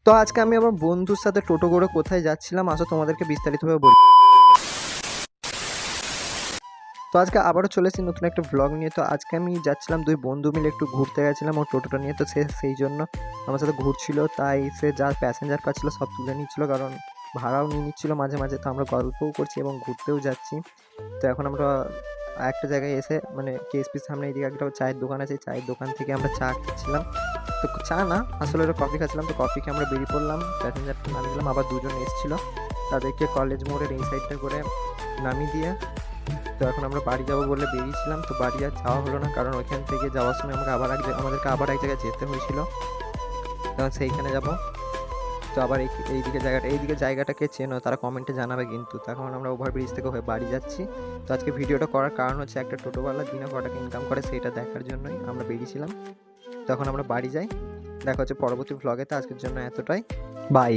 তো আজকে আমি আমার বন্ধুর সাথে টোটো করে কোথায় যাচ্ছিলাম আসো তোমাদেরকে বিস্তারিতভাবে বলি। তো আজকে আবারও চলে এসেছি নতুন একটা ব্লগ নিয়ে। তো আজকে আমি যাচ্ছিলাম, দুই বন্ধু মিলে একটু ঘুরতে গেছিলাম ওর টোটোটা নিয়ে। তো সে সেই জন্য আমার সাথে ঘুরছিল, তাই সে যা প্যাসেঞ্জার পাচ্ছিল সব তুলে নিচ্ছিল, কারণ ভাড়াও নিয়ে নিচ্ছিল মাঝে মাঝে। তো আমরা গল্পও করছি এবং ঘুরতেও যাচ্ছি। তো এখন আমরা একটা জায়গায় এসে, মানে কেএসপির সামনে এইদিকে একটা চায়ের দোকান আছে, চায়ের দোকান থেকে আমরা চা খাচ্ছিলাম। তো চা না, আসলে ওটা কফি খাচ্ছিলাম। তো কফি খেয়ে আমরা বেরিয়ে পড়লাম, প্যাসেঞ্জারকে নামিয়ে দিলাম। আবার দুজন এসেছিল, তাদেরকে কলেজ মোড়ের এই সাইডটা করে নামিয়ে দিয়ে তো এখন আমরা বাড়ি যাবো বলে বেরিয়েছিলাম। তো বাড়ি আর যাওয়া হলো না, কারণ ওইখান থেকে যাওয়ার সময় আমাদেরকে আবার এক জায়গায় যেতে হয়েছিল, কারণ সেইখানে যাব। তো আবার এইদিকে জায়গাটাকে চেনো তারা কমেন্টে জানাবে কিন্তু। তো এখন আমরা ওভারব্রিজ থেকে হয়ে বাড়ি যাচ্ছি। তো আজকে ভিডিওটা করার কারণ হচ্ছে একটা টোটোওয়ালা দিনে ক টাকা ইনকাম করে সেইটা দেখার জন্যই আমরা বেরিয়েছিলাম। তো এখন আমরা বাড়ি যাই, দেখা হচ্ছে পরবর্তী ভ্লগে। তো আজকের জন্য এতটাই, বাই।